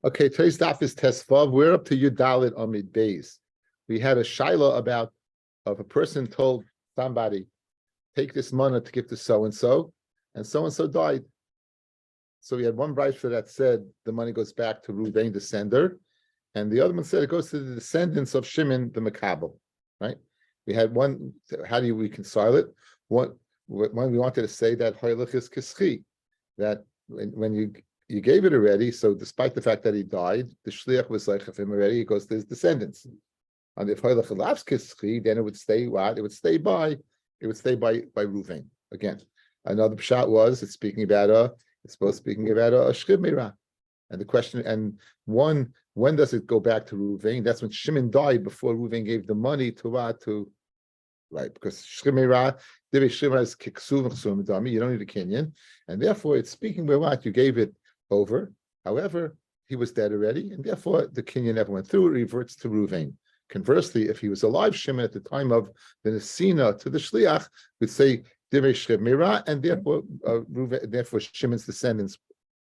Okay, today's daf is Tesvav. We're up to Yudalit Amid Beis. We had a shaila about of a person told somebody, take this money to give to so and so died. So we had one brayta that said the money goes back to Ruvain, the sender, and the other one said it goes to the descendants of Shimon, the Makabel. Right? We had one. How do you reconcile it? One we wanted to say that Hoylech is Kischi, that when you gave it already, so despite the fact that he died, the shliach was like of him already, it goes to his descendants. And if Hoylech allows Kischi, then it would stay what? It would stay by Ruvain. Again, another pshat was it's supposed speaking about a shchib meirah. And the question, and one, when does it go back to Ruvain? That's when Shimon died, before Ruvain gave the money to what? Right, because shchib meirah, Divrei Shimon is kiksuv chsum dami. You don't need a kinyan, and therefore it's speaking by what you gave it over. However, he was dead already, and therefore the kinyan never went through. It reverts to Ruvain. Conversely, if he was alive, Shimon at the time of the Nesina to the Shliach would say Divrei Shchib meirah, and therefore Shimon's descendants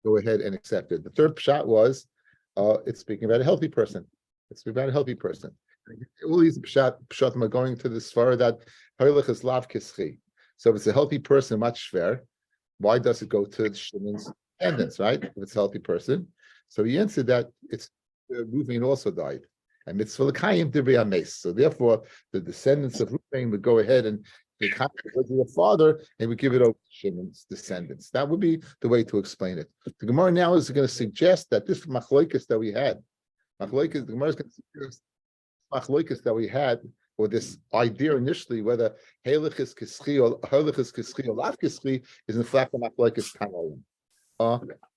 go ahead and accept it. The third pshat was it's speaking about a healthy person. It's speaking about a healthy person. All these pshatim are going to the svara that Hoylech is lav kischi. So if it's a healthy person, much fair. Why does it go to Shimon's descendants, right? If it's a healthy person. So he answered that it's Ruvain also died. And mitzvah l'kayim divrei hames. So therefore, the descendants of Ruvain would go ahead and the father, and we give it over to Shimon's descendants. That would be the way to explain it. The Gemara now is going to suggest that this machloikas that we had, the Gemara is going to suggest machloikas that we had, or this idea initially, whether Heilich is kischi or lav kischi, is in fact a machloikas tanoim.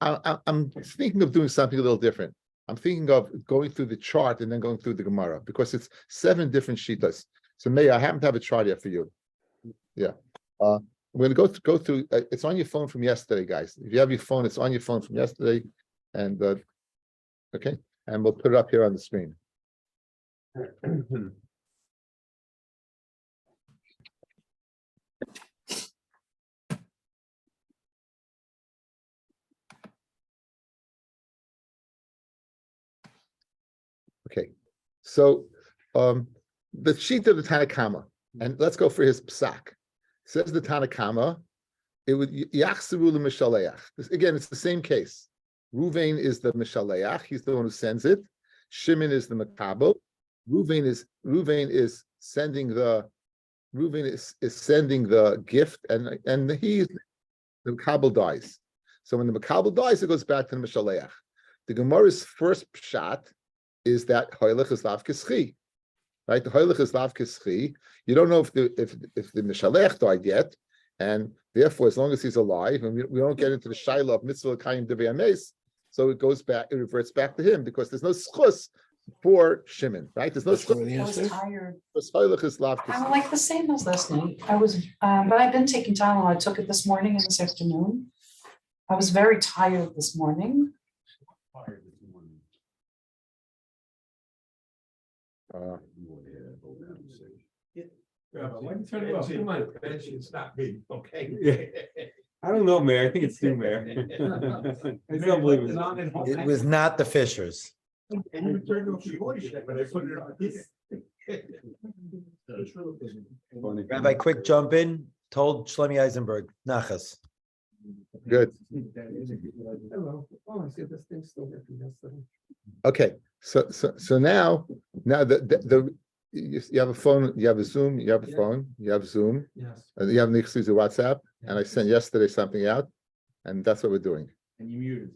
I'm thinking of doing something a little different. I'm thinking of going through the chart and then going through the Gemara, because it's 7 different shitas. So May, I happen to have a chart here for you. Yeah. We're going to go through, it's on your phone from yesterday, guys. If you have your phone, it's on your phone from yesterday. And, okay, and we'll put it up here on the screen. Okay, so the sheet of the Tanakama, and let's go for his psak. Says the Tanakama, it would yachseru l'mishaleach. Again, it's the same case. Ruvain is the mishaleach; he's the one who sends it. Shimon is the makabel. Ruvain is sending the gift, and the makabel dies. So when the makabel dies, it goes back to the mishaleach. The Gemara's first pshat is that Hoylech is lav kischi, right? The Hoylech is lav kischi. You don't know if the Mishalech died yet, and therefore, as long as he's alive, and we don't get into the shaila of mitzvah kayim divrei hames, so it reverts back to him, because there's no schus for Shimon, right? There's no schus. I was tired. Hoylech is lav kischi. I'm like the same as last night. I was, but I've been taking Tylenol. I took it this morning and this afternoon. I was very tired this morning. Why you turn it off? Come on, it's not me, okay? I don't know, Mayor. I think it's you, Mayor. I don't believe it. It was not the Fishers. And you turned off the voice, but I put it on here. Rabbi, quick jump in, told Shlomi Eisenberg, Nachas. Good. Hello. Oh, I see this thing still working yesterday. Okay, so now you have a phone, you have a Zoom, you have a phone, you have Zoom, Yes, and you have Nixie's WhatsApp, and I sent yesterday something out, and that's what we're doing. and you muted.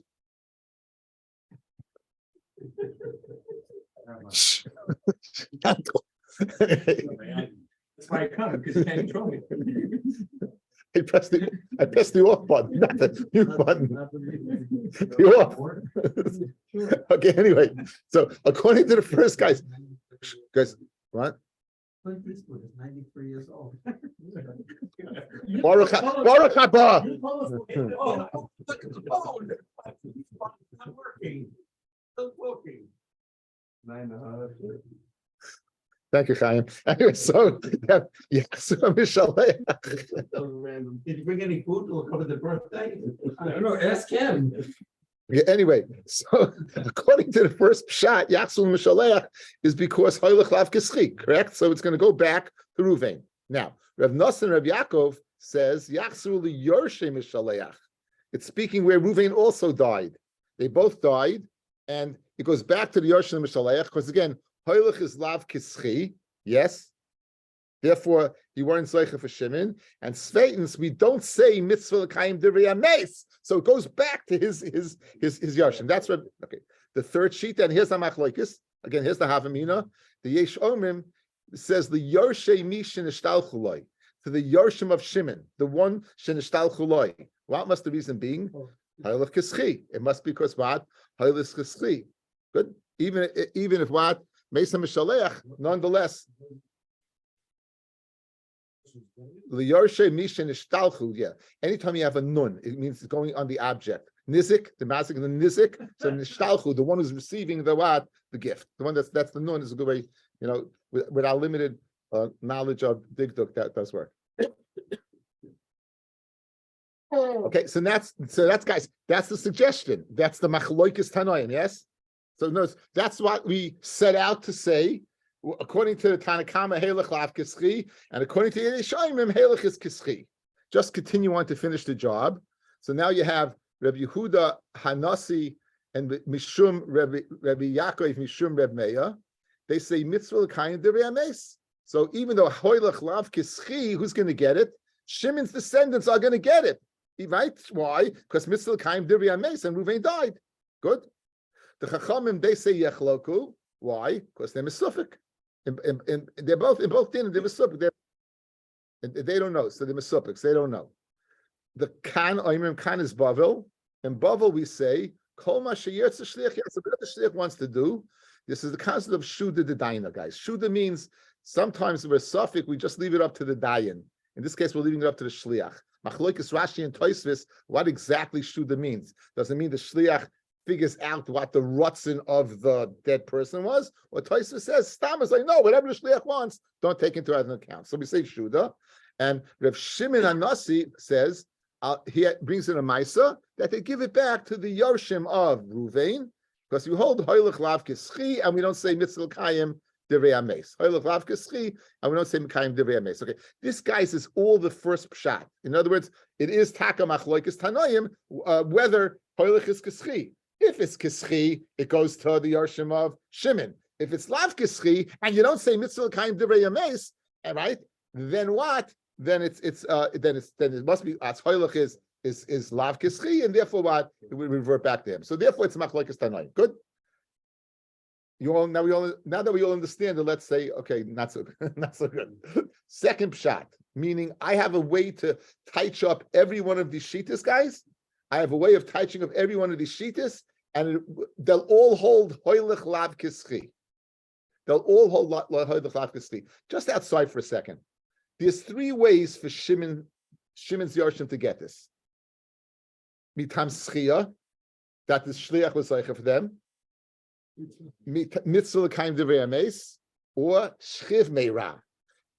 That's why I come, because you can't control me. I pressed the off button, not the mute button. The off. Okay, anyway, so according to the first guys, what? Clint Eastwood is 93 years old. Baruch haba. Oh, look at the phone. It's not working. Still working. Thank you, Chaim. Anyway, so so Mishalech. Did you bring any food to cover the birthday? I don't know, ask him. Yeah, anyway, so according to the first shot, Yachsul Mishaleach is because Hoylech Lav Kischi, correct? So it's going to go back to Ruvain. Now, Rav Nosson Rav Yaakov says Yachsul Yorshe Mishaleach. It's speaking where Ruvain also died. They both died, and it goes back to the Yorshe Mishaleach because again, Hoylech is Lav Kischi, yes. Therefore, you weren't Zeicha for Shimon. And Sveitens, we don't say Mitzvah L'Kayim Divrei Ames. So it goes back to his Yarshim. That's what, okay. The third sheet, and here's the Machlokes. Again, here's the Havamina. The Yesh Omrim says the Yorshe Mi Shenishtal Chuloi. To the Yarshim of Shimon, the one Shenishtal Chuloi. What must the reason being? Hailach Kischi. It must be because what? Hailach Kischi. Good. Even if what? Mesa Mishaleach, nonetheless. Yeah. Anytime you have a nun, it means it's going on the object. Nizik, the mazik, the nizik. So nishtalchu, the one who's receiving the what, the gift. The one that's the nun is a good way, with our limited knowledge of digduk, that does work. Okay, so that's guys, that's the suggestion. That's the machloikis tanoim, yes? So notice that's what we set out to say. According to the Tanakama, Helech Lav Kischi, and according to Yeshayim, Helech is Kischi. Just continue on to finish the job. So now you have Rabbi Yehuda Hanasi and Mishum Rabbi Yaakov Mishum Reb Meir. They say Mitzvah L'Kayim Divrei Ames. So even though Helech Lav Kischi, who's going to get it? Shimon's descendants are going to get it. Right? Why? Because Mitzvah L'Kayim Divrei Ames and Ruvain died. Good. The Chachamim, they say Yechloku. Why? Because they're Mesufik. They're both in both din. They're Mesupik. They don't know, so they're Mesupiks. They don't know. The Kan Oimrim Kan is Bavel. In Bavel we say Kol Ma Sheyertz Shliach. So what the Shliach wants to do. This is the concept of Shuda the Daina, guys. Shuda means sometimes we're Sufik. We just leave it up to the Dayan. In this case, we're leaving it up to the Shliach. Machlokes Rashi and Tosfos. What exactly Shuda means? Does it mean the Shliach figures out what the rutzin of the dead person was? Or Tosfos says, Stam is like, no, whatever the shliach wants, don't take into account. So we say Shuda. And Rav Shimon Anasi says, he brings in a Maisa, that they give it back to the Yarshim of Ruvain, because you hold Hoylech Lav Kischi, and we don't say Mitzvah Kayim Divrei Ames. Hoylech Lav Kischi, and we don't say Kayim Divrei Ames. Okay, this, guys, is all the first pshat. In other words, it is Taka Machloikis Tanoim, whether Hoylech is Kischi. If it's Kischi, it goes to the Yarshim of Shimon. If it's Lav Kischi, and you don't say Mitzvah Kayim Divrei Ames, right? Then what? Then it must be as Hoylech is Lav Kischi, and therefore what? It will revert back to him. So therefore, it's Machlokes Tanoim. Good. Now that we all understand it, let's say, okay, not so good. Second pshat, meaning I have a way to touch up every one of these shittas, guys. I have a way of touching up every one of these shittas, and they'll all hold Hoylech Lav Kischi. They'll all hold Hoylech Lav Kischi. Just outside for a second. There's three ways for Shimon's Yarshim to get this. Mitam Schia, that the Shliach was Zeicha for them. Mitzvah L'Kayim Divrei Ames, or Shchiv Meira.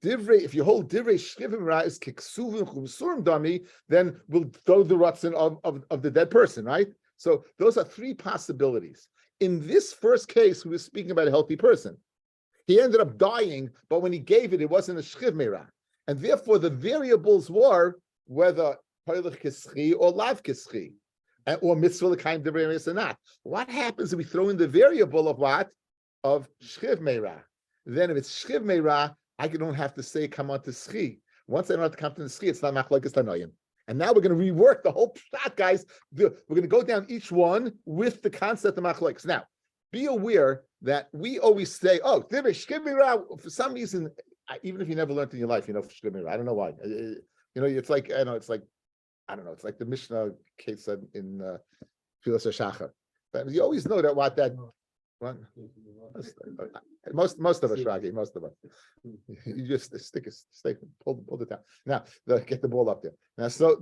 Divrei, if you hold Divrei Shchiv Meira is Kiksuvim Chumsurim Dami, then we'll throw the rutzin of the dead person, right? So those are three possibilities. In this first case, we were speaking about a healthy person. He ended up dying, but when he gave it, it wasn't a Shchiv Meira. And therefore, the variables were whether Hoylech Kischi or Lav Kischi, or Mitzvah L'Kayim Divrei Ames or not. What happens if we throw in the variable of what? Of Shchiv Meira. Then if it's Shchiv Meira, I don't have to say come on to Schi. Once I don't have to come to the Schi, it's not Machlokes Tanoim. And now we're going to rework the whole shot, guys. We're going to go down each one with the concept of Machlokes. Now, be aware that we always say, oh, Divrei Shchiv Meira, for some reason, even if you never learned in your life, Shchiv Meira. I don't know why. It's like, it's like the Mishnah case in Filas HaShachar. But you always know that what? Most of us, Ragi, most of us. You just pull it down. Now, get the ball up there. Now, so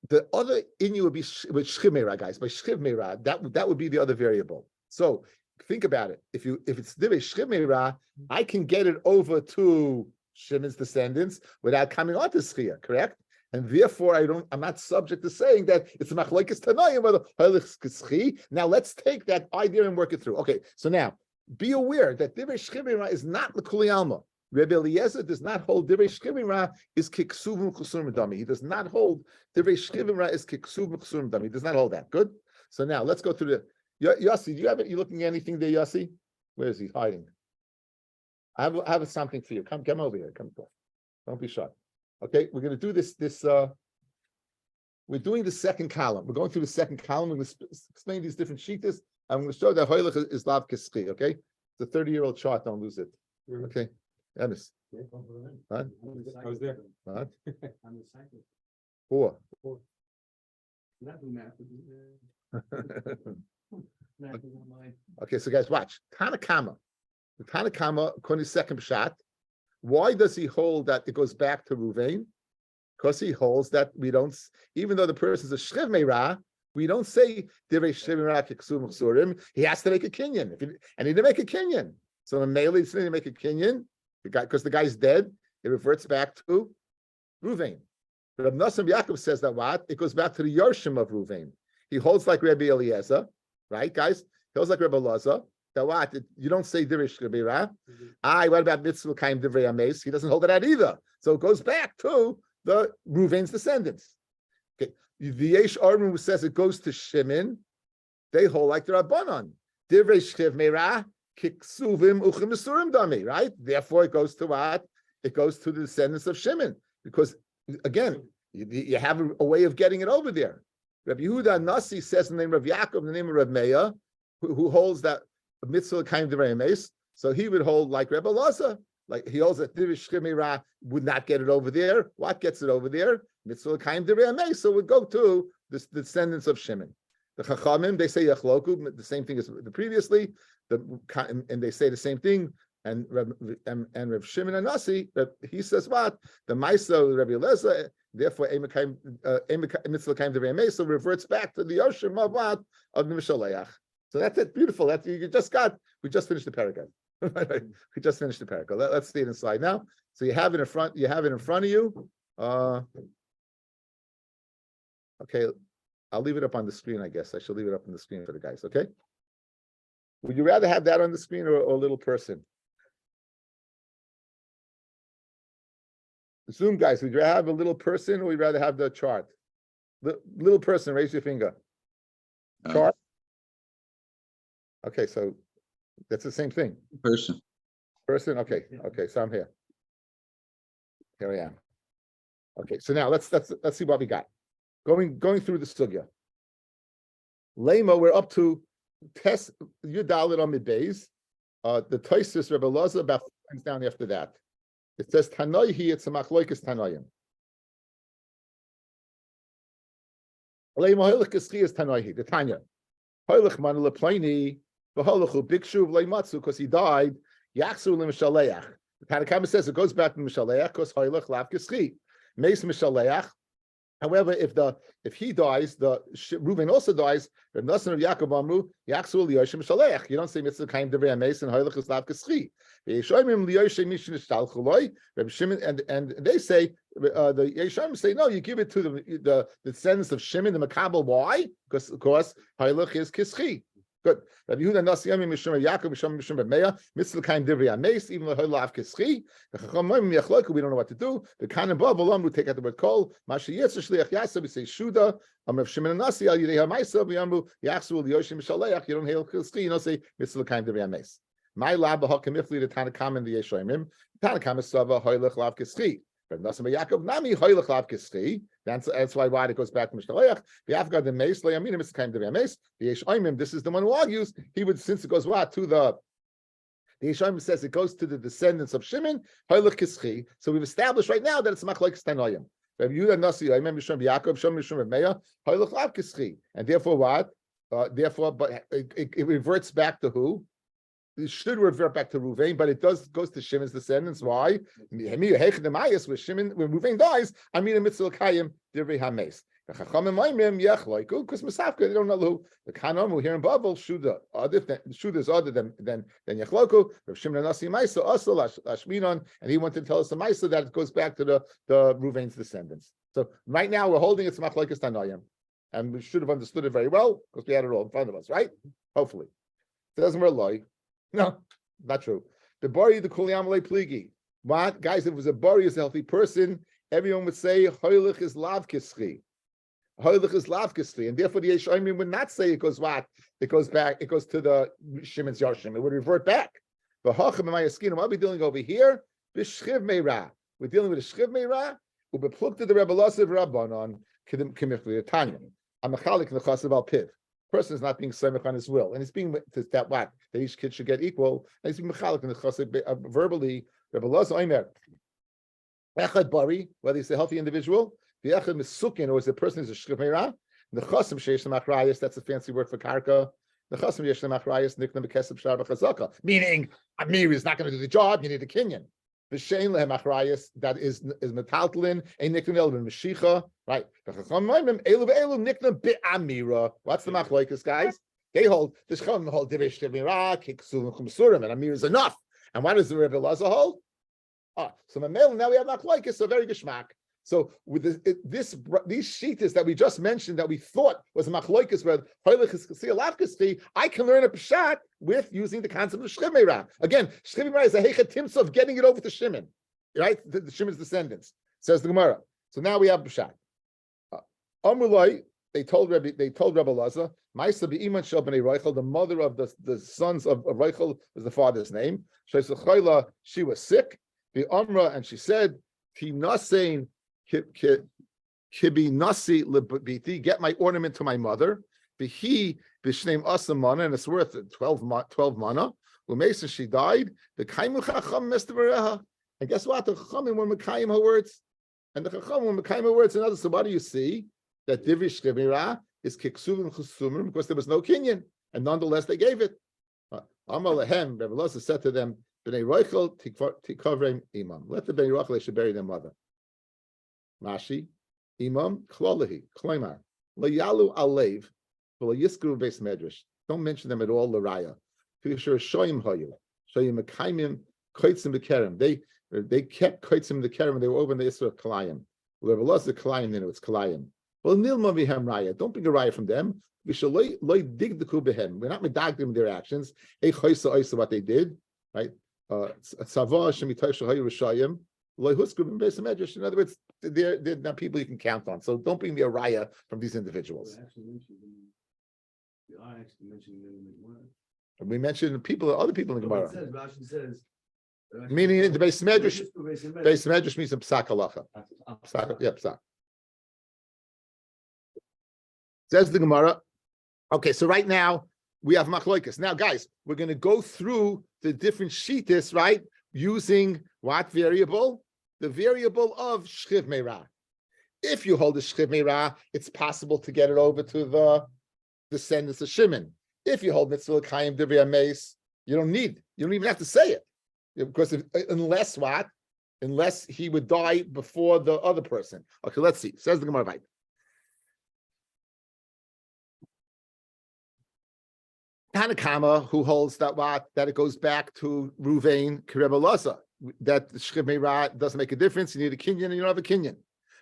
the other inu would be with Shchiv Meira, guys. By Shchiv Meira, that would be the other variable. So think about it. If it's Divrei Shchiv Meira, I can get it over to Shimon's descendants without coming on to Schia, correct? And therefore, I'm not subject to saying that it's a machlokes tanoim or the holich kischi. Now let's take that idea and work it through. Okay, so now be aware that divrei shchivim is not l'kuli alma. Rabbi Eliezer does not hold divrei shchivim is kiksuvim chusum dami. He does not hold divrei shchivim is kiksuvim chusum dami. He does not hold that. Good. So now let's go through the Yossi. Do you have it? You looking at anything there, Yossi? Where is he hiding? I have something for you. Come over here. Come. Don't be shy. Okay, we're going to do this. We're doing the second column. We're going through the second column. We're going to explain these different sheetas. I'm going to show that hoylech is lav kischi. Okay, it's a 30-year-old chart. Don't lose it. Okay, Emes. What? I was there. What? On the cycle. 4. Not do math. Math is on mine. Okay, so guys, watch. Tanakama. The Tanakama, according to second shot. Why does he hold that it goes back to Ruvain? Because he holds that we don't, even though the person is a shchiv meira, we don't say divrei shchiv meira kiksum chsurim. He has to make a kinyan, and he didn't make a kinyan. So in Mele, he didn't make a kinyan because the guy's dead. It reverts back to Ruvain. But Rav Nosson Yaakov says that what? It goes back to the Yorshim of Ruvain. He holds like Rabbi Eliezer, right, guys? He holds like Rabbi Eliezer. That what? You don't say divrei shchiv meira. What about mitzvah kaim divrei ames? He doesn't hold it that either. So it goes back to the Ruvain's descendants. Okay, the Yesh Armin who says it goes to Shimon, they hold like the Rabbanon. Divrei shchiv meira kiksuvim uchim mesurim dami. Right. Therefore, it goes to what? It goes to the descendants of Shimon because again, you have a way of getting it over there. Rabbi Yehuda Nasi says in the name of Yaakov, in the name of Reb Meir, who holds that mitzvah kaim divrei ames. So he would hold like Rebbe Laza. Like he holds that divrei shchiv meira would not get it over there. What gets it over there? Mitzvah kaim divrei ames. So we go to the descendants of Shimon. The Chachamim, they say yachloku, the same thing as the previously. And they say the same thing. And Reb Shimon and Nasi, he says what? The Maisa Rabbi Eliezer, therefore mitzvah kaim divrei ames. So reverts back to the Yoshim of what? Of the Mishaleach. So that's it. Beautiful. That we just finished the paragraph. We just finished the paragraph. Let's see it inside now. So you have it in front. You have it in front of you. Okay, I'll leave it up on the screen. I guess I should leave it up on the screen for the guys. Okay. Would you rather have that on the screen or a little person? Zoom guys, would you rather have a little person or would you rather have the chart? Little person, raise your finger. Chart. Okay, so that's the same thing. Person. Okay, so I'm here. Here I am. Okay, so now let's see what we got. Going through the sugya. Lema, we're up to test Yudalit on middays. The Toisus Rebbe Laza about 4 lines down after that. It says Tanoihi, it's a machloikas Tanoim. Lema hoilich kischi is Tanoihi, the Tanya. Hoilich man leplaini. Because he died, Yachsu l'Mishaleach. The Tanakhama says it goes back to Mishaleach because Hoylech lav kischi. Meis Mishaleach. However, if he dies, the Reuven also dies. The Nosson of Yaakov Amru Yachsu l'Yoshim Mishaleach. You don't say mitzvah kaim divrei ames and Hoylech is lav kischi. Yeshayim l'Yoshim mishin ishtalchuloi. Rabbi Shimon and they say the Yeshayim say no, you give it to the descendants of Shimon the Makabel. Why? Because Hoylech is kischi. Good. Rabbi Yehuda Nasi Yami Mishum Yaakov Mishum Reb Meir Mitzvah Kaim Divrei Ames even though Lav Kischi the Chachamim Yachloku we don't know what to do the Kanim Ba Balam we take out the word Kol Mashi Yetzer Shliach Yasa we say Shuda Rav Shimon Nasi Al Yidei HaMaisa V'Yamru Yachsu L'Yoshim Shaleach you don't hail Kischi you don't say Mitzvah Kaim Divrei Ames My Lab B'Hakim Ifli the Tanakam and the Yeshayimim Tanakam is Sava Hoylech Lav Kischi But Nasi Yaakov Nami Hoylech Lav Kischi that's why it goes back to Mishnah. The Afghan the Mace, Le'aminim is kind of a Mace. The Yeshayimim, this is the one who argues. He would, since it goes what to the Yeshayimim says it goes to the descendants of Shimon. Hoylech Kischi. So we've established right now that it's machlokes Tanoim. Rabbi Yehuda Nasi, Yimim Mishum Yaakov, Shom Mishum Reb Meir, Hoylech Lav Kischi. And therefore what? But it reverts back to who? It should revert back to Ruvain, but it goes to Shimon's descendants. Why? When Ruvain dies, I mean a mitzvah kayim divrei hames. The Chachamim Maimim Yechloiku because Masafka they don't know who the Kanamu here in Babel Shuda Shuda is other than Yechloku. Rav Shimon Nasi Maisa also Lashminon, and he wanted to tell us the Maisa that it goes back to the Ruvain's descendants. So right now we're holding it's machlokes tanoim, and we should have understood it very well because we had it all in front of us, right? Hopefully, it doesn't wear loy. No, not true. The bari the kulyam le pligi. What guys? If it was a bari is a healthy person, everyone would say hoilich is lav kischi. Hoilich is lav kischi, and therefore the Yeshayim would not say it goes what? It goes back. It goes to the Shimon's Yoshim. It would revert back. But hacham and mayaskin. What are we dealing over here? B'shchiv meira. We're dealing with a shchiv meira. Ube pluked the Rebbe Lossev Rabbanon kimifli Tanya. I'm a chalik in the chassav al piv. Person is not being semich on his will, and he's being that what that each kid should get equal. And he's being mechalik in the chassav verbally. Rebbe Lossev Omer. Echad bari, whether he's a healthy individual, the echad misukin, or is a person who's a shchiv meira. The chasam sheish lemachrayis. That's a fancy word for karka. The chasam yesh lemachrayis nikna bekesef shar b'chazaka. Meaning, Amir is not going to do the job. You need a kinyan. V'shein lehem achrayis, that is metaltlin, a nikna el b'meshicha, right? V'chacham ma'imim elu v'elu nikna be'amira. What's the machlokes, guys? They hold this chacham hold divish shemira, kiksu v'chumsurim, and amir is enough. And what does the Rebbe Lazar hold? So mamel now we have machlokes, so very geschmack. So with these shitas that we just mentioned that we thought was a machlokes where hoilich is kasiyalafkasfi, I can learn a pshat with using the concept of shchiv meira. Again, shchiv meira is a hechatimsa of getting it over to Shimon, right? The Shimon's descendants, says the Gemara. So now we have pshat. Amrulai, they told Rebbe Lazar, Ma'isa be'iman shel b'nei Reichel, the mother of the sons of Reichel was the father's name. She was sick. The Amra, and she said, Tinasein Kibi nasi lebiti, get my ornament to my mother. Bihi b'shneim asamana, and it's worth 12 mana. Umeisa, she died. The kaimu chacham mestavereha, and guess what? The chachamim were mekayim her words, and the chachamim were mekayim her words. Another. So what do you see? That divish shemira is kiksuvim chusumim because there was no kinyan, and nonetheless they gave it. Amar lehem, Rebbe Lazar said to them, B'nei Roichel tikavrem imam. Let the Bnei Roichel, they should bury their mother. Rashi, imam klolahi kloimar layalu alev v'layiskru beis medrash. Don't mention them at all. L'raya. Sure, shoyim hayu shoyim mekaimim koitzim bekerem. They kept koitzim the kerem. They were over in the Isra Kalayim. Whoever lost the Kalayim, then it's Kalayim. Well, nilma vihem raya. Don't bring a raya from them. We shall loy dig the kubehem. We're not medagdim their actions. What they did, right? Tzava shemitay shahayu rishayim. In other words, they're not people you can count on. So don't bring me a raya from these individuals. We mentioned other people in the Gemara. Rashi says, Meaning the Beis Medrash means a psak halacha. Psak. Says the Gemara. Okay, so right now we have machlokes. Now, guys, we're going to go through the different shitas, right? Using what variable? The variable of shchiv meira. If you hold the shchiv meira, it's possible to get it over to the descendants of Shimon. If you hold mitzvah l'chaim divrei meis, you don't even have to say it, because unless he would die before the other person. Okay, let's see. Says the Gemara. Tanakama, who holds that it goes back to Ruvain Rebbe Lazar, that the shchiv meira doesn't make a difference. You need a kinyan and you don't have a kinyan.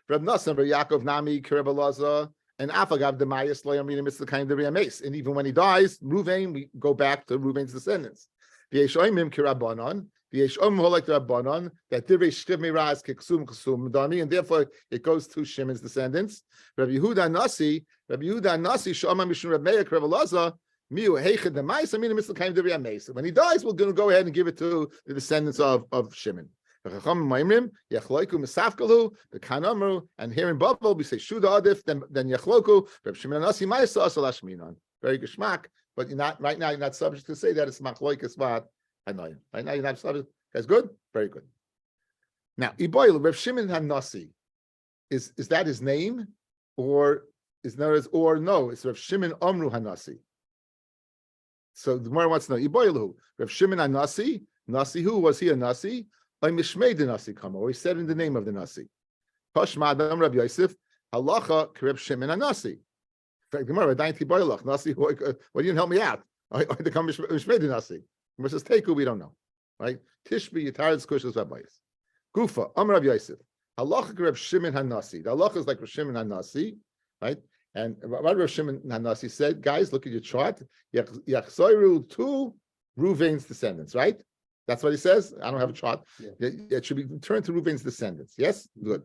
Reb Nassan, Yaakov Nami Rebbe Lazar, and Afagav Demayas Loyamina Mitzvah Kaim Devrei Meis. And even when he dies, Ruvain, we go back to Ruvain's descendants. V'yeshoimim kirabanon, v'yeshom holek rabbanon, that Divrei shchiv meira is kiksum ksum dami, and therefore it goes to Shimon's descendants. Rabbi Yehuda Nasi, Shama Mishum Reb Meir Rebbe Lazar. When he dies, we're going to go ahead and give it to the descendants of Shimon. And here in Babel, we say Shuda Adif, then Yachloku, Reb Shimon Anasi Ma'isa Asal Ashminon. Very geschmack, but right now you're not subject to say that it's Machloikas Vat Hanoim. Right now you're not subject. That's good? Very good. Now, Iboil, Reb Shimon Hanasi, is that his name? Or no, it's Reb Shimon Amru Hanasi. So the Gemara wants to know, Iboilu, Reb Shimon Hanasi, Nasi, who was he a Nasi? Or he said in the name of the Nasi. Pashma Adam Rabbi Yosef, Halacha Reb Shimon Hanasi. In fact, the Gemara, Dainti Boilach, Nasi, why you didn't help me out? I had to come Mishmei Nasi. Gemara says, Teku, we don't know. Right? Tishbi Yitaretz Kushas Rabbayis. Gufa, Am Rabbi Yosef. Halacha Reb Shimon Hanasi. The halacha is like Reb Shimon Hanasi, right? And what Reb Shimon Hanasi said, guys, look at your chart. Yachzoiru to Ruvain's descendants, right? That's what he says. I don't have a chart. Yeah. It should be returned to Ruvain's descendants. Yes, good.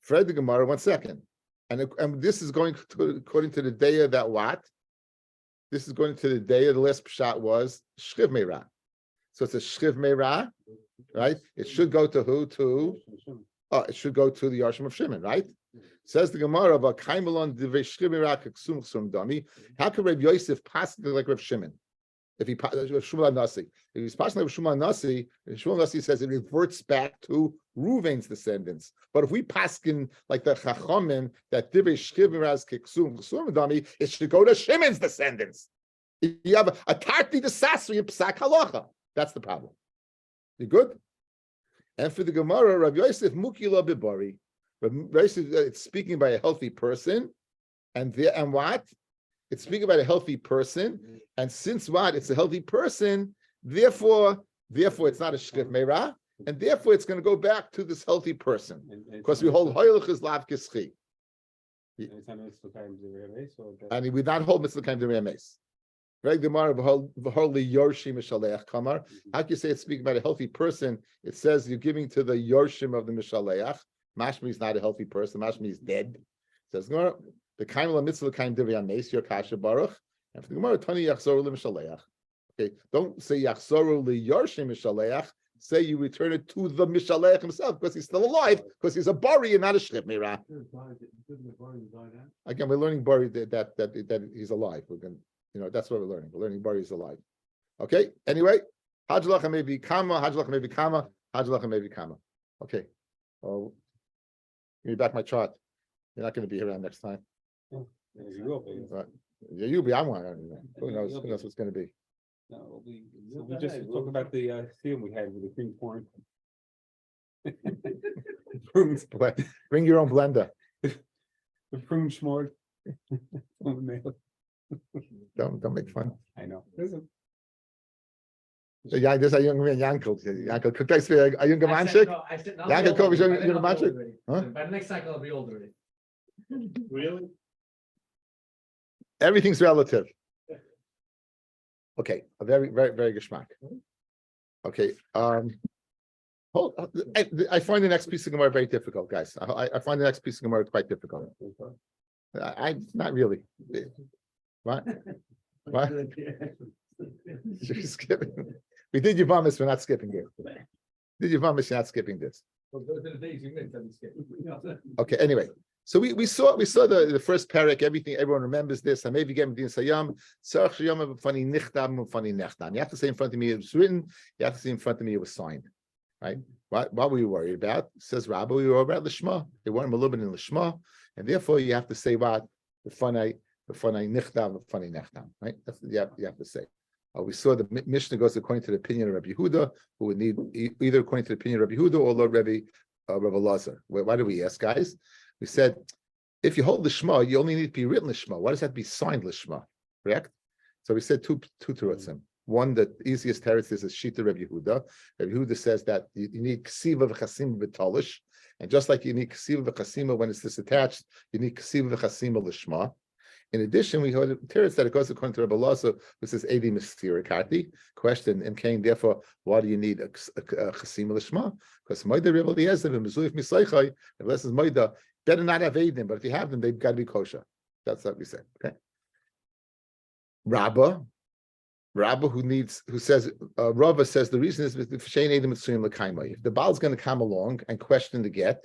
Fred the Gemara. 1 second. And this is going to, according to the day of that what? This is going to the day of the last pshat was Shchiv Meirah. So it's a Shchiv Meirah, right? It should go to who? It should go to the Yarshim of Shimon, right? Says the Gemara about Kaimelon Divrei Shchiv Meirah Keksum Ksum Dami. How can Reb Yosef pass like Reb Shimon? If he's passing like Reb Shmuel Nasi, Shmuel Nasi says it reverts back to Ruvain's descendants. But if we paskin like the Chachamim that Divrei Shchiv Meirah Keksum Ksum Dami, it should go to Shimon's descendants. You have a Tarti de Sasri and Psak Halacha. That's the problem. You good? And for the Gemara, Rav Yosef Mukila Bibari. Rav Yosef, it's speaking about a healthy person, and what? It's speaking about a healthy person, and since what? It's a healthy person, therefore it's not a Shchif Meirah, and therefore it's going to go back to this healthy person. Because we hold Hoylech is Lav Kischi. And we not hold Mitzvah Kaim Derei Mes. Right, Gemara, v'horli yorshim mishaleach kamar. How can you say it's speaking about a healthy person? It says you're giving to the yorshim of the mishaleach. Mashmi is not a healthy person. Mashmi is dead. It says Gemara, the kaim la mitzvah kaim divrei ames your kasha baruch. And for the Gemara, tani yachzoru li mishaleach. Okay, don't say yachzoru li yorshim mishaleach. Say you return it to the mishaleach himself because he's still alive because he's a bari and not a shchip meirah. Again, we're learning bari that he's alive. We're going. That's what we're learning. We're learning Bari is alive. Okay. Anyway, Hajlacha maybe kama, Hajlacha maybe kama, Hajlacha maybe kama. Okay. Oh, give me back my chart. You're not going to be around next time. You will be. Right. Yeah, you'll be. I'm one. Who knows? Who knows what's going to be? No, we just talk about the film we had with the cream corn. Prunes. Bring your own blender. The prune schmort. Don't make fun. I know. Ja, das ist ein junger Jankel. Jankel, guck gleich für ein junger Mannschick. Jankel, komm, ich junger Mannschick. By the next cycle, I'll be older already. Really? Everything's relative. Okay, a very, very, very geschmack. Okay. I find the next piece of Gemara very difficult, guys. I find the next piece of Gemara quite difficult. I not really. What? What? You're skipping. We did Yavamis, we're not skipping it. Did Yavamis, you're not skipping this. Okay, anyway. So we saw the first parak, everyone remembers this. I maybe get Din Sayam, Sarach Shayam funny Nichtam, funny Nechtam. You have to say in front of me it was written, you have to say in front of me it was signed. Right? What were you worried about? Says Rabbi, we were about Lishma. They weren't a little bit in Lishma, and therefore you have to say what? The funny nichtam, funny nechtam, right? That's what you have to say. We saw the Mishnah goes according to the opinion of Rabbi Yehuda, who would need either according to the opinion of Rabbi Yehuda or Lord Rabbi Lazar. Why did we ask, guys? We said if you hold the Shema, you only need to be written the Shema. Why does that have to be signed the Shema? Correct? So we said two terutzim. One, the easiest teretz is a shita Rabbi Yehuda. Rabbi Yehuda says that you need ksiva v'chasima v'talish, and just like you need ksiva v'chasima when it's disattached, you need ksiva v'chasima l'shma. In addition, we heard teretz that it goes according to Rabbi Lazar, who says edi mistirikati. Question and Cain. Therefore, why do you need a chasima l'shma? Because moida Rabbi Eliezer and mezuyif misaychai. If less is moida, better not have edim, but if you have them, they've got to be kosher. That's what we said. Okay. Rabba who says Rava says the reason is if the Baal is going to come along and question the get,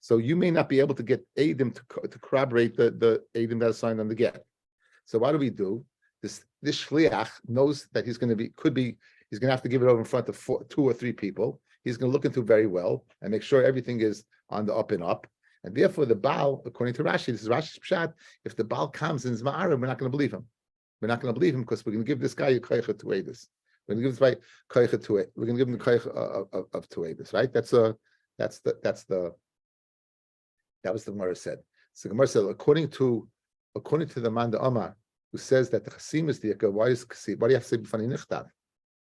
so you may not be able to get Adam to corroborate the Adam that is signed on the get. So what do? This shliach knows that he's going to have to give it over in front of 2 or 3 people. He's going to look into it very well and make sure everything is on the up and up. And therefore the Baal, according to Rashi, this is Rashi's pshat, if the Baal comes in Zma'arim, we're not going to believe him. We're not going to believe him because we're going to give this guy a koicha to edus. We're going to give this guy koicha to it. We're going to give him the koicha of to edus, right? That was the Gemara said. So the Gemara said according to the man the Amar who says that the chasim is the why do you have to say b'fani nichtav,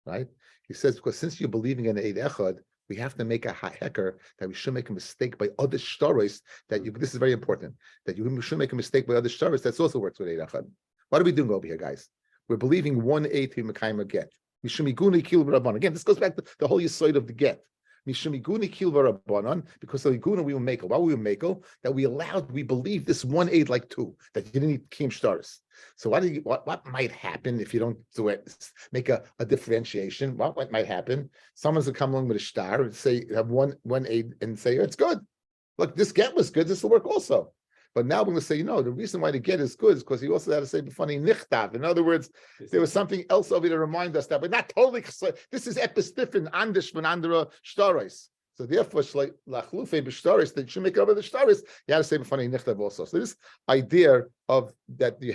right? He says because since you're believing in the eid echad, we have to make a hecker that we should make a mistake by other shtaros that you. This is very important that you should make a mistake by other shtaros. That also works with Eid Echad. What are we doing over here, guys? We're believing 1/8 to Mekayim get. Mishumiguni kil v'rabbanon. Again, this goes back to the whole yisoid of the get. Mishumiguni kil v'rabbanon, because of the guna we will make. Why we will make that we believe this 1/8 like 2 that you didn't need kiyum shtaros. So what might happen if you don't do it? Make a differentiation. What might happen? Someone's gonna come along with a star and say have 1/8 and say it's good. Look, this get was good. This will work also. But now we're going to say, the reason why the get is good is because he also had to say b'fanei nichtav. In other words, there was something else over there to remind us that, but not totally. This is epistifin andish von andra shtaros. So therefore, lachlufe b'shtaros, that you should make it over the shtaros. You have to say b'fanei nichtav also. So this idea of that you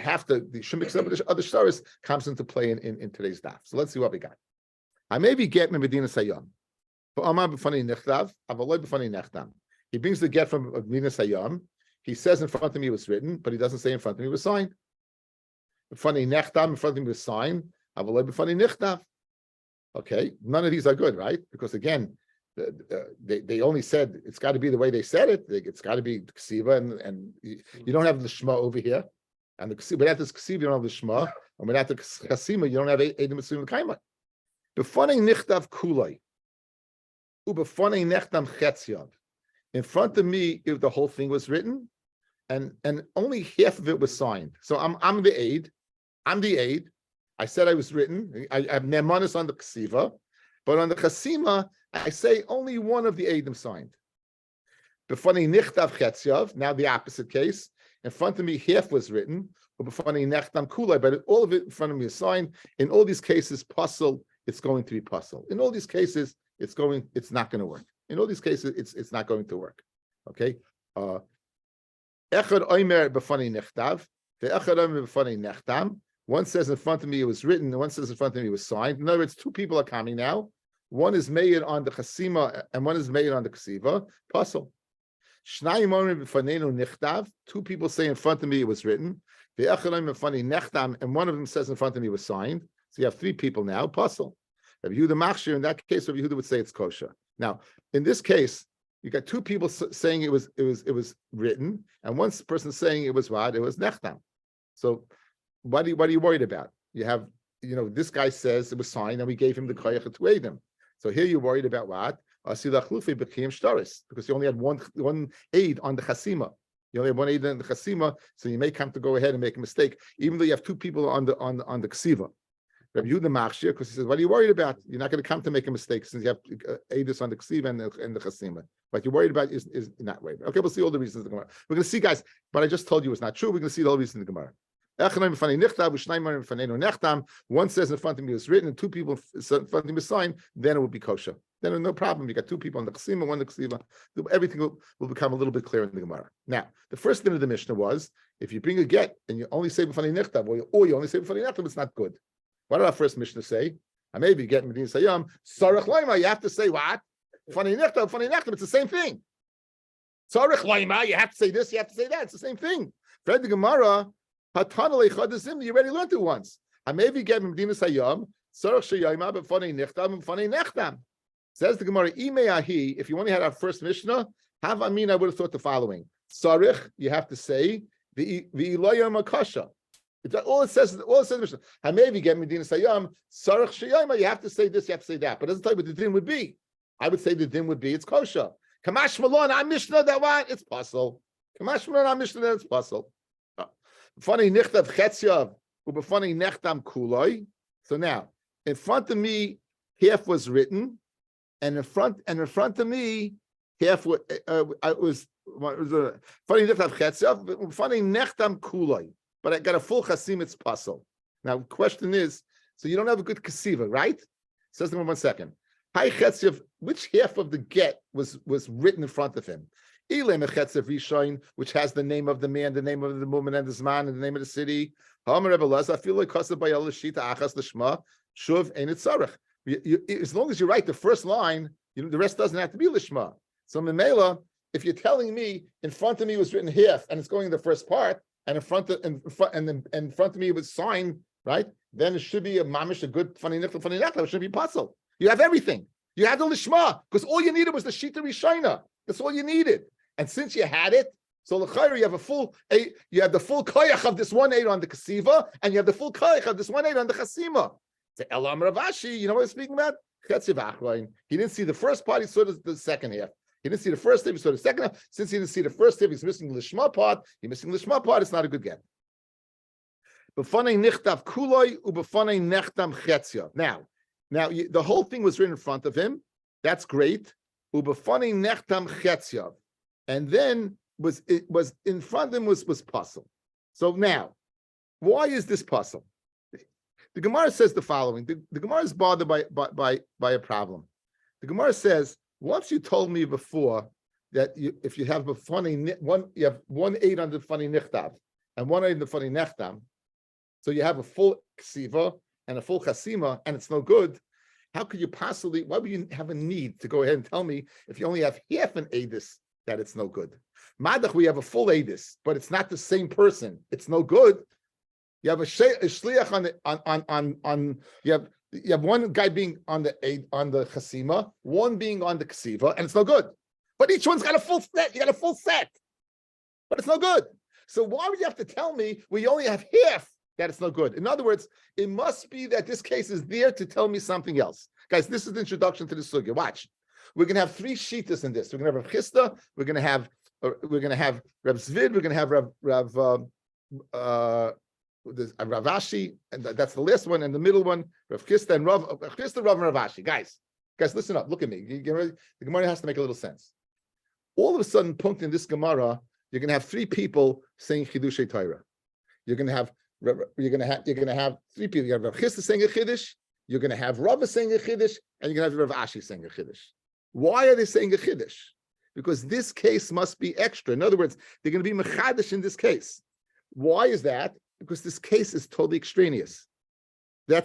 should mix it up with the other shtaros comes into play in today's daf. So let's see what we got. I maybe get medina sayam. B'fanei nichtav, avaloi b'fanei nechtam. He brings the get from medina sayam. He says in front of me it was written, but he doesn't say in front of me it was signed. B'fanei nechtam, in front of me was signed. Avaloi b'fanei nichtav. Okay, none of these are good, right? Because again, they only said it's got to be the way they said it. It's got to be ksiva, and you don't have the shema over here. And without this ksiva, you don't have the shema, and without the chasima, you don't have edim esuim l'kaima. B'fanei nichtav kulay, u'b'fanei nechtam chetziav. In front of me, if the whole thing was written, and only half of it was signed. So I'm the aid. I said I was written. I have nemanis on the ksiva, but on the chasima, I say only one of the aidim signed. B'fanei nichtav chetziav. Now the opposite case. In front of me, half was written. B'fanei nechtam kulay, but all of it in front of me is signed. In all these cases, puzzle. It's going to be puzzle. In all these cases, it's not going to work. In all these cases, it's not going to work. Okay. Echad oimer b'fanei nichtav, ve'echad oimer b'fanei nechtam. One says in front of me it was written, and one says in front of me it was signed. In other words, two people are coming now. One is made on the chasima, and one is made on the ksiva. Puzzle. Shnayim oimer b'faneinu nichtav. Two people say in front of me it was written. Ve'echad oimer b'fanei nechtam, and one of them says in front of me it was signed. So you have three people now. Puzzle. Rabbi Yehuda machshir. In that case, Rabbi Yehuda would say it's kosher. Now, in this case, you got two people saying it was written, and one person saying it was what? It was nechtam. So, what are you worried about? You have, this guy says it was signed, and we gave him the koyach to edim. So here you're worried about what? Because you only had one aid on the chasima. You only have one aid on the chasima, so you may come to go ahead and make a mistake, even though you have two people on the ksiva. Rabbi Yehuda machshir, because he says, what are you worried about? You're not going to come to make a mistake since you have edus on the ksiva and the chasima. What you're worried about is not worried about. Okay, we'll see all the reasons in the Gemara. We're going to see, guys, what I just told you is not true. We're going to see the whole reason in the Gemara. One says in front of me it was written, and two people in front of me was signed, then it would be kosher. Then no problem. You got two people on the chasima, one the ksiva. Everything will become a little bit clearer in the Gemara. Now, the first thing of the Mishnah was, if you bring a get and you only say b'fanei nichtav, or you only say b'fanei nechtam, it's not good. What did our first Mishnah say? I maybe get medina sayam sarach loima. You have to say what? B'fanei nechtam. It's the same thing. Sarach loima. You have to say this. You have to say that. It's the same thing. Read the Gemara. Hatanalei chadazim. You already learned it once. I maybe get medina sayam sarach sheyayma b'fanei nechtam. Says the Gemara. Imeahi. If you only had our first Mishnah, have amin. I would have thought the following. Sarich. You have to say the ilayam akasha. All it says Mishnah. I maybe get medina sayam sarach sheyayma. You have to say this, you have to say that, but it doesn't tell you what the din would be. I would say the din would be it's kosher. Kamash malon, I'm Mishnah that what? It's possible. Kamash malon, I'm Mishnah that it's possible. Funny nichtav chetziav ubefunny nechtam kuloi. So now, in front of me, half was written, and in front of me, half was funny nichtav chetziav ubefunny nechtam kuloi. But I got a full chasim, it's puzzle. Now, the question is, so you don't have a good kasiva, right? Says to him 1 second. Hi chetziv, which half of the get was written in front of him? Ilem chetziv rishain, which has the name of the man, the name of the woman, and the zman, and the name of the city. As long as you write the first line, the rest doesn't have to be lishma. So Memela, if you're telling me in front of me was written half, and it's going in the first part, and in front of me it was signed, right? Then it should be a mamish, a good funny nechta. It should be puzzle. You have everything. You had the lishma because all you needed was the shita rishayna. That's all you needed. And since you had it, so l'chayr you have you have the full koyach of this 1 8 on the kasiva, and you have the full koyach of this 1 8 on the chasima. The Elam Ravashi, you know what I'm speaking about? He didn't see the first part, he saw the second half. He didn't see the first half, he saw the second half. Since he didn't see the first half, he's missing the lishma part. He's missing the lishma part, it's not a good get. Now, the whole thing was written in front of him. That's great. And then it was in front of him was puzzle. So now, why is this puzzle? The Gemara says the following. The Gemara is bothered by a problem. The Gemara says, once you told me before that if you have you have 1 8 on the funny nichtav and 1 8 on the funny nechtam, so you have a full ksiva and a full chasima, and it's no good. How could you possibly? Why would you have a need to go ahead and tell me if you only have half an edis that it's no good? Madach, we have a full edis, but it's not the same person. It's no good. You have a shliach on you have one guy being on the chasima, one being on the ksiva, and it's no good. But each one's got a full set. You got a full set, but it's no good. So why would you have to tell me we only have half that it's no good? In other words, it must be that this case is there to tell me something else. Guys, this is the introduction to the sugya. Watch. We're going to have 3 shitas in this. We're going to have Rav Chisda, we're going to have Rav Zvid, we're going to have Rav Ashi, and that's the last one, and the middle one, Rav Chisda and Rav and Rav Ashi. Guys, listen up. Look at me. The Gemara has to make a little sense. All of a sudden, punkt in this Gemara, you're going to have 3 people saying Chidushei Torah. You're going to have 3 people. You have Rav Chisda saying a Chiddush, you're going to have Rav saying a Chiddush, and you're going to have Rav Ashi saying a Chiddush. Why are they saying a Chiddush? Because this case must be extra. In other words, they're going to be mechadish in this case. Why is that? Because this case is totally extraneous. The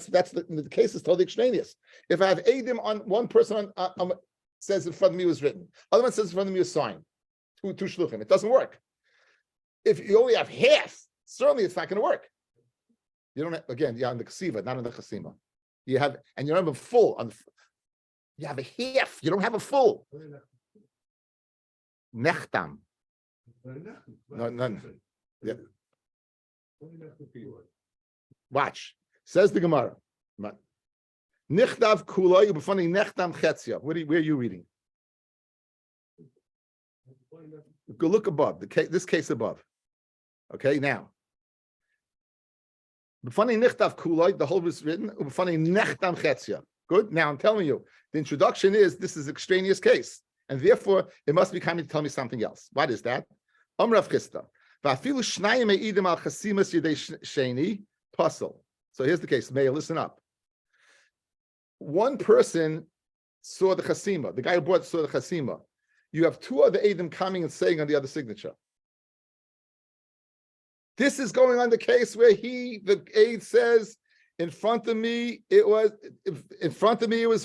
case is totally extraneous. If I have Eidim on one person says in front of me was written, other one says in front of me was signed, two shluchim, it doesn't work. If you only have half, certainly it's not going to work. You don't have, again, you're on the ksiva, not on the chasima. You have, and you don't have a full on. You have a half. You don't have a full. Nechtam. No. Yeah. Watch. Says the Gemara. Nichtav kulay ubefani nechtam chetzia. Where are you reading? Go look above this case above. Okay, now. Befani nichtav kulay. The whole was written. Ubefani nechtam chetzia. Good. Now I'm telling you, the introduction is this is extraneous case, and therefore it must be coming to tell me something else. What is that? Rav Chisda. Va'afilu shnayim eidim al chasimas yidei sheni puzzle. So here's the case. May listen up. One person saw the chasima. The guy who brought saw the chasima. You have 2 other eidim coming and saying on the other signature. This is going on the case where the aid says, in front of me it was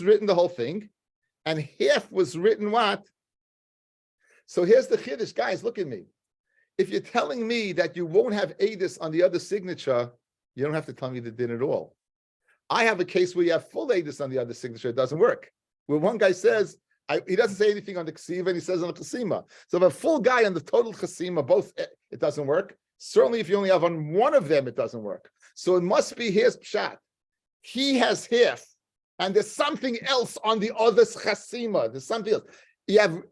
written the whole thing, and half was written what? So here's the chiddush, guys. Look at me. If you're telling me that you won't have edis on the other signature, you don't have to tell me the din at all. I have a case where you have full edis on the other signature. It doesn't work. Where one guy says he doesn't say anything on the ksiva and he says on the chasima. So if a full guy on the total chasima, both it doesn't work. Certainly, if you only have on one of them, it doesn't work. So it must be his pshat. He has half, and there's something else on the other's chasima. There's something else. You have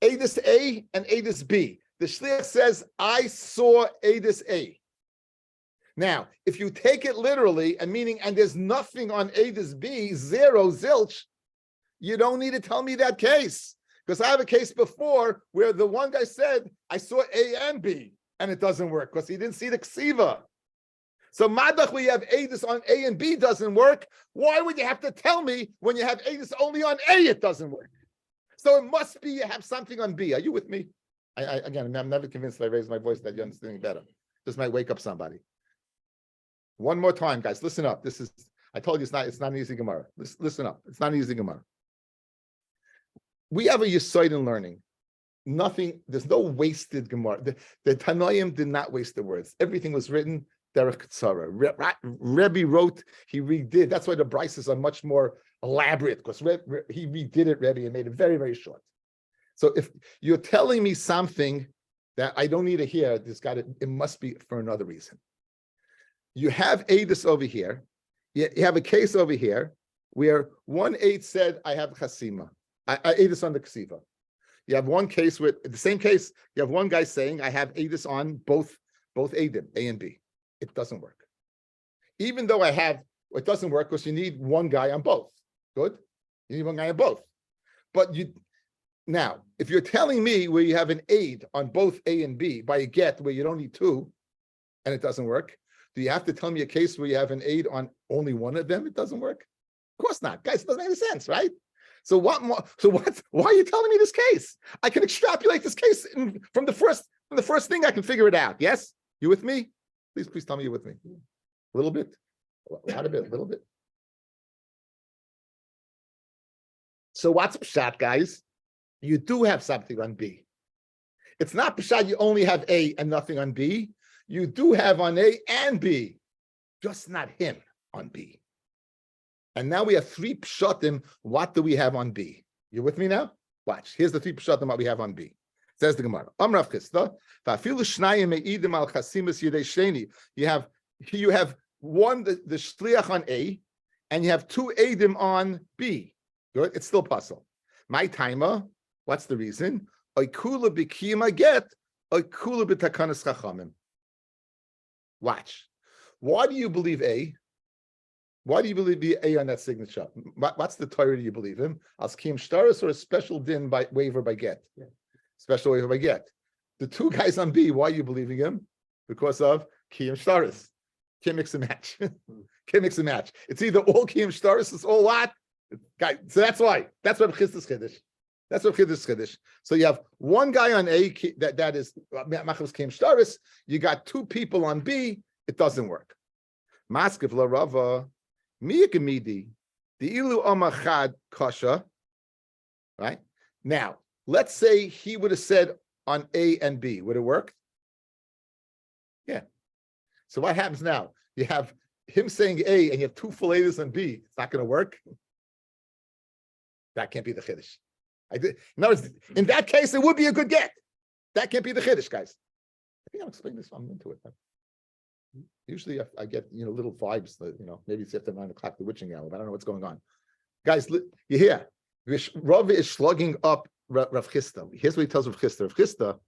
edis A and edis B. The shliach says, "I saw edis A." Now, if you take it literally, and there's nothing on edis B, 0, zilch, you don't need to tell me that case. Because I have a case before where the one guy said, I saw A and B, and it doesn't work because he didn't see the ksiva. So madach, we have edis on A and B doesn't work. Why would you have to tell me when you have edis only on A, it doesn't work? So it must be you have something on B. Are you with me? Again, I'm never convinced if I raise my voice that you're understanding better. This might wake up somebody. One more time, guys, listen up. I told you it's not an easy Gemara. Listen up. It's not an easy Gemara. We have a yisoid in learning. There's no wasted Gemara. The Tanoim did not waste the words. Everything was written derech tzara. Rabbi wrote, he redid. That's why the brises are much more elaborate because he redid it, Rebbe, and made it very, very short. So if you're telling me something that I don't need to hear, it must be for another reason. You have Adis over here. You have a case over here where 1/8 said, I have chasima. I Adis on the ksiva. You have one case with the same case. You have one guy saying, I have Adis on both Adim, A and B. It doesn't work. Even though it doesn't work because you need one guy on both. Good? You need one guy on both. But now, if you're telling me where you have an aid on both A and B by a get where you don't need two, and it doesn't work, do you have to tell me a case where you have an aid on only one of them? It doesn't work? Of course not. Guys, it doesn't make any sense, right? So what more? So what? Why are you telling me this case? I can extrapolate this case from the first thing. I can figure it out. Yes, you with me? Please tell me you're with me. A little bit, a lot of it, a little bit. So what's pshat, guys? You do have something on B. It's not pshat. You only have A and nothing on B. You do have on A and B, just not him on B. And now we have 3 pshatim. What do we have on B? You with me now? Watch. Here's the 3 pshatim what we have on B. Says the Gemara. Amrav Chisda. Va'afilu shnayim me'idim al chasimus yidei sheni. You have one the shliach on A, and you have 2 edim on B. Good. It's still puzzle. My timer. What's the reason? Oikula b'kiyama get. Oikula b'takanas chachamim. Watch. Why do you believe A? Why do you believe A on that signature? What's the Torah do you believe him? As kiyam shtaris or a special din by waiver by get? Yeah. Special waiver by get. The 2 guys on B, why are you believing him? Because of kiyam shtaris. Can't mix and match. Can't mix and match. It's either all kiyam shtaris, it's all what? Guys, so that's why. That's what Chiddush Chiddush. That's what Chiddush Chiddush. So you have one guy on A that is machmas kiyam shtaris. You got 2 people on B. It doesn't work. Maskiv la Rava. Miyakamidi, the ilu amachad kasha, right? Now, let's say he would have said on A and B, would it work? Yeah. So what happens now? You have him saying A and you have 2 full A's on B. It's not going to work. That can't be the chiddush. In other words, in that case, it would be a good get. That can't be the chiddush, guys. I think I'm explaining this. I'm into it. Usually I get, little vibes that, maybe it's after 9 o'clock, the witching hour, but I don't know what's going on. Guys, you hear, Rav is slugging up Rav Chisda. Here's what he tells Rav Chisda. Rav Chisda,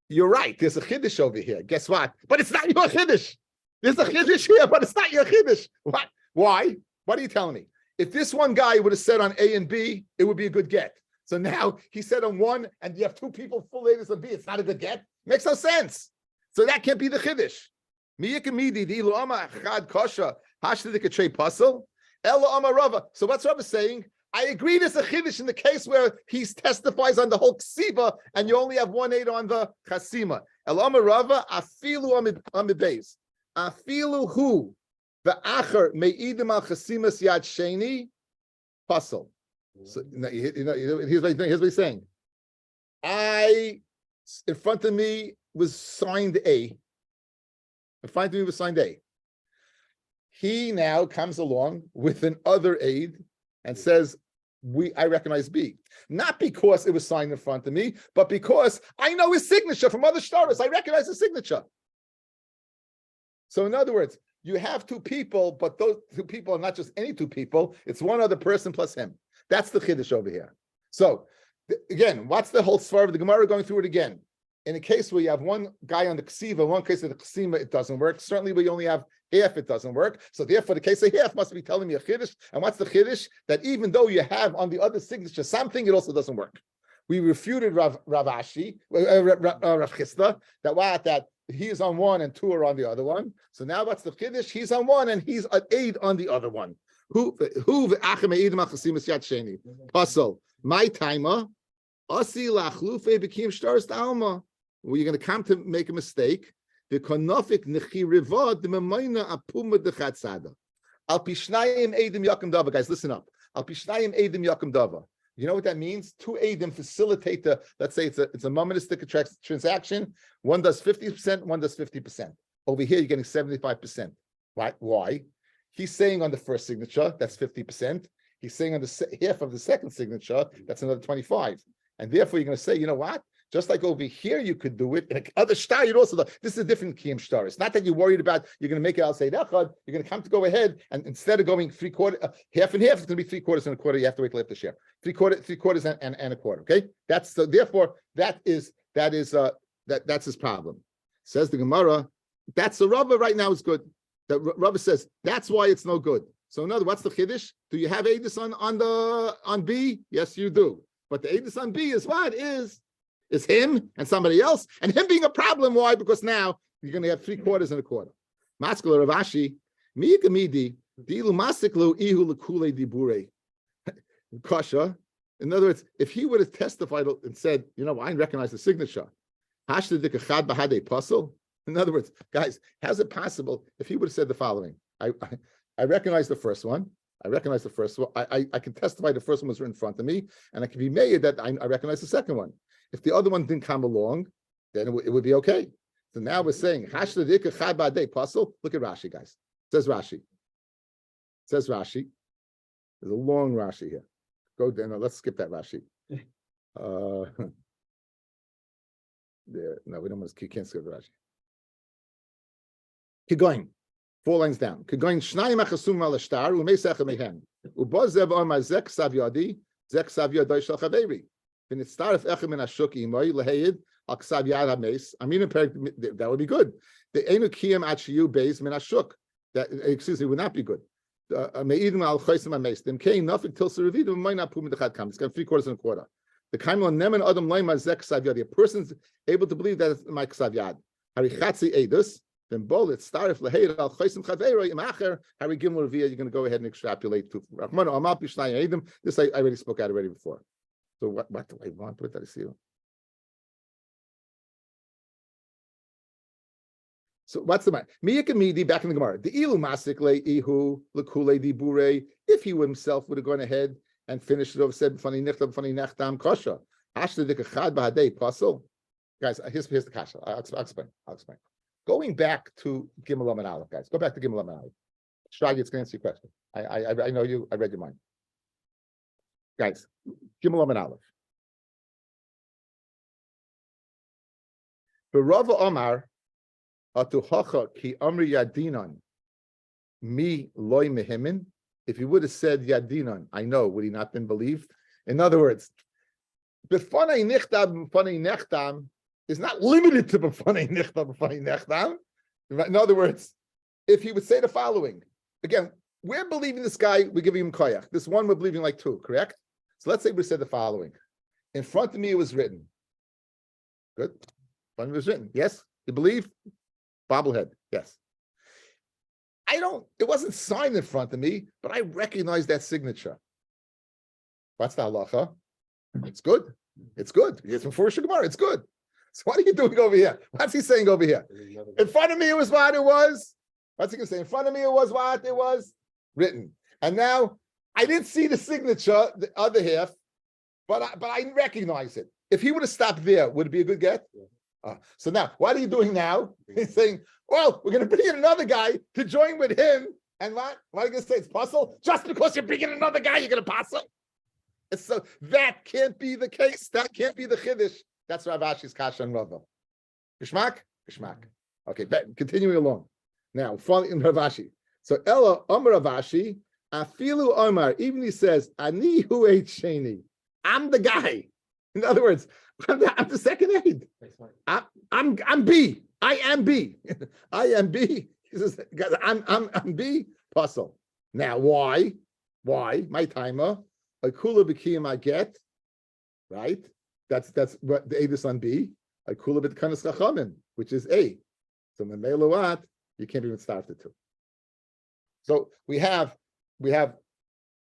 you're right, there's a chiddush over here. Guess what? But it's not your chiddush. There's a chiddush here, but it's not your chiddush. What? Why? What are you telling me? If this one guy would have said on A and B, it would be a good get. So now he said on 1 and you have 2 people full ladies on B, it's not a good get? Makes no sense. So that can't be the chiddush. So what's Rabbi saying? I agree there's a chiddush in the case where he testifies on the whole ksiva and you only have 1/8 on the chasima. El Amar Rava afilu amibeis afilu hu the acher meidim al chasimas yad sheni puzzle. So here's what he's saying. In front of me was signed A. In front of me was signed A. He now comes along with an other aid and says, I recognize B. Not because it was signed in front of me, but because I know his signature from other shtaros. I recognize his signature. So in other words, you have 2 people, but those 2 people are not just any 2 people. It's one other person plus him. That's the chiddush over here. So again, what's the whole svar of the Gemara going through it again? In a case where you have one guy on the ksiva, one case of the ksima, it doesn't work. Certainly, we only have half, it doesn't work. So therefore, the case of half must be telling me a chiddush. And what's the chiddush? That even though you have on the other signature something, it also doesn't work. We refuted Rav Chisda that he is on one and 2 are on the other one. So now what's the chiddush? He's on one and he's an 8 on the other one. Puzzle. My timer. Asi lachlufe became stars alma. Well, you're going to come to make a mistake. The konofik nechi rivad the memayna apuma de chatzada. Al pishnayim edim yakum dava. Guys, listen up. Al pishnayim edim yakum dava. You know what that means? 2 edim facilitate the. Let's say it's a momentous transaction. One does 50%, one does 50%. Over here, you're getting 75%. Right? Why? He's saying on the first signature that's 50%. he's saying on the half of the second signature, that's another 25. And therefore, you're going to say, you know what? Just like over here, you could do it. In other shtar, you'd also do. This is a different kiyum shtar. It's not that you're worried about you're going to make it al seid echad. You're going to come to go ahead, and instead of going half and half, it's going to be 3/4 and a quarter. You have to wait till after share. 3/4 and a quarter. Okay, that's so. Therefore, that's his problem. Says the Gemara. That's the Rabbi right now is good. The Rabbi says that's why it's no good. So another, what's the chiddush? Do you have Eidus on B? Yes, you do. But the Eidus on B is what is him and somebody else, and him being a problem. Why? Because now you're going to have 3/4 and a quarter. Maskala Ravashi, miyikamidi dilu masiklu ihu lekule dibure. Kasha. In other words, if he would have testified and said, you know, I recognize the signature. Hashtag bahade puzzle. In other words, guys, how's it possible if he would have said the following? I recognize the first one. I recognize the first one. I can testify the first one was right in front of me, and I can be made that I recognize the second one. If the other one didn't come along, then it would be okay. So now we're saying, look at Rashi, guys. Says Rashi. There's a long Rashi here. Go there. No, let's skip that Rashi. There. No, we don't want to. You can't skip the Rashi. Keep going. 4 lines down. Keep going. Shnayim achasum al shtar umeisach mehem. Uboz zeb omar zek sav yadi zek sav yadai shel chaveri. Then it starts echem in ashuk imoy leheid al ksav yad hameis. I mean, that would be good. The enu kiyam achiyu beis min ashuk. That would not be good. Meidim al chaysim hameis. Them kain nothing till serevidu might not put in the chad kam. It's got 3/4 and a quarter. The kaimon nemen adam loyma zek ksav yadi. A person's able to believe that it's my ksav yad. Harichatzi edus. Then bolit starif leheid al chaysim chaveiro imacher Harry Gimel Revia. You're going to go ahead and extrapolate to Rahman Amal Pishnai Edim. This I already spoke out already before. So what do I want with that? I see you. So what's the matter? Miyakamidi back in the Gemara. The ilu masik le ihu lekule dibure. If he himself would have gone ahead and finished it over, said funny nechtam kasha. Hashta dikachad bahadei puzzle. Guys, here's the kasha. I'll explain. Going back to Gimel and Aleph, guys. Go back to Gimel and Aleph. Shagi, it's going to answer your question. I know you. I read your mind. Guys, Gimel and Aleph. Berava Omar atuhacha ki amri yadinan mi loy mehimin. If he would have said yadinan, I know, would he not been believed? In other words, b'fanei nichtam b'fanei nechtam is not limited to b'fanei nichtam b'fanei nechtam. In other words, if he would say the following, again, we're believing this guy, we're giving him koyach. This one we're believing like 2, correct? So let's say we said the following. In front of me it was written. Good. In front of me it was written. Yes? You believe? Bobblehead. Yes. It wasn't signed in front of me, but I recognize that signature. What's the halacha? It's good. It's good. It's before Gemara. It's good. So what are you doing over here? What's he saying over here? In front of me it was what it was. What's he going to say? In front of me it was what it was written. And now I didn't see the signature, the other half, but I recognize it. If he would have stopped there, would it be a good get? So now, what are you doing now? He's saying, well, we're going to bring in another guy to join with him. And what are you going to say? It's puzzle? Just because you're bringing another guy, you're going to puzzle? So that can't be the case. That can't be the chiddush. That's Rav Ashi's kasha and Rava. Gishmak? Gishmak. Okay, continuing along. Now, in Rav Ashi. So Ella, Rav Ashi, Afilu Omar, even he says, Ani hu eit sheni. I'm the guy. In other words, I'm the second aid. I'm B. I am B. I am B. He says, I'm B. Puzzle. Now, why? My timer. Akula b'kiyam I get. Right? That's what the aid is on B. Akula b'tkanas chachamim, which is A. So memeluat, you can't even start the 2. So we have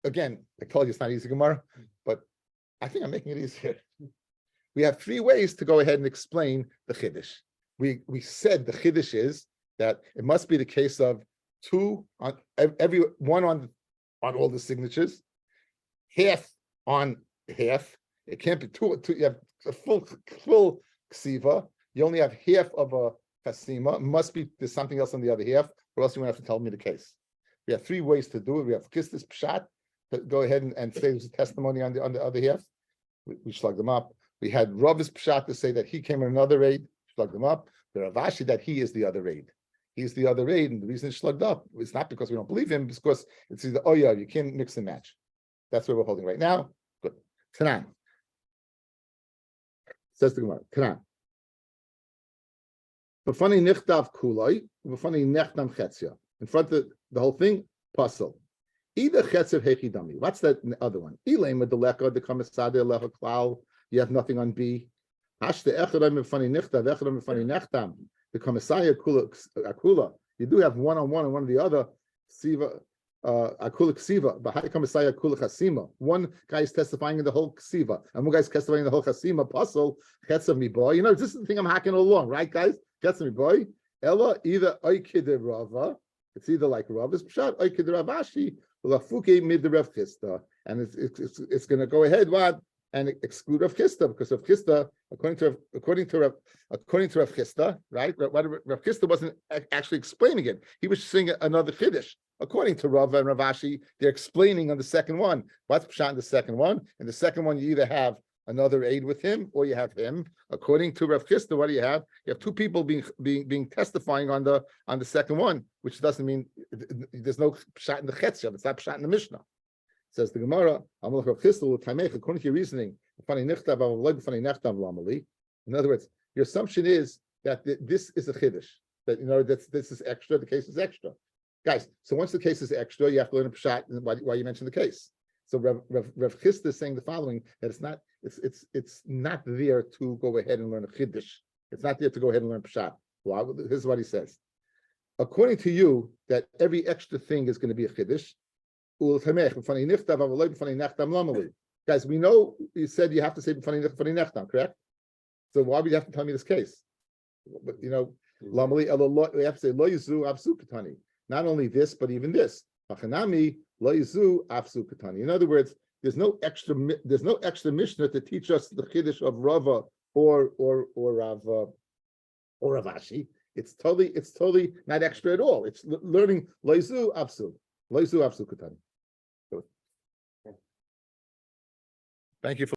again, I told you it's not easy Gemara, but I think I'm making it easier. We have 3 ways to go ahead and explain the chiddush. We said the chiddush is that it must be the case of 2 on every one on all the signatures, half on half. It can't be 2. You have a full ksiva. You only have half of a kasima. It must be there's something else on the other half, or else you won't have to tell me the case. We have 3 ways to do it. We have kistis pshat, to go ahead and say there's a testimony on the other half. We slugged them up. We had Rav's Pshat to say that he came in another aid, slugged them up. The Ravashi that he is the other aid. He's the other aid, and the reason it's slugged up is not because we don't believe him, it's because it's either you can't mix and match. That's what we're holding right now. Good. Tanan. Says the Gemara. Tanan. B'fani nichtav kuloi, b'fani nechtam chetzia. In front of the whole thing, puzzle. Either chetzev hechidami. What's that other one? Ilema deleka dekamesade lecha klal. You have nothing on B. Hashte echadam b'fani nichtav, echadam b'fani nechtam. The Kamasaya Akula, you do have one-on-one and one or the other. Siva Akula Ksiva, Bahai Kamasaya Akula Chasima. One guy is testifying in the whole Ksiva, and one guy is testifying in the whole Chasima. Puzzle, Chetzav mi boy. You know, this is the thing I'm hacking all along, right, guys? Chetzav mi boy. Ella either Oikid Rava, it's either like Rava's Pshat, Oikid Ravashi, Lafuke mid the Rav Chista, and it's going to go ahead what and exclude Rav Chista, because Rav Chista, according to Rav Chista, right? Rav Chista wasn't actually explaining it; he was saying another chiddush. According to Rav and Ravashi, they're explaining on the second one. What's pshat in the second one? In the second one, you either have another aid with him or you have him. According to Rav Chista, what do you have? You have two people being testifying on the second one, which doesn't mean there's no pshat in the chetzyav. It's not pshat in the Mishnah. Says the Gemara, according to your reasoning, in other words, your assumption is that this is a chiddush, that this is extra, the case is extra. Guys, so once the case is extra, you have to learn a pshat why you mentioned the case. So Rav Chista is saying the following, that it's not there to go ahead and learn a chiddush. It's not there to go ahead and learn pshat. Why? This is what he says. According to you, that every extra thing is going to be a chiddush. Guys, we know you said you have to say b'fani nechtam, correct? So why would you have to tell me this case? But we have to say lo yizu avsu katani. Not only this, but even this. Achanami lo yizu avsu katani. In other words, there's no extra mishnah to teach us the chiddush of Rava or Ravashi. It's totally not extra at all. It's learning lo yizu avsu. Thank you for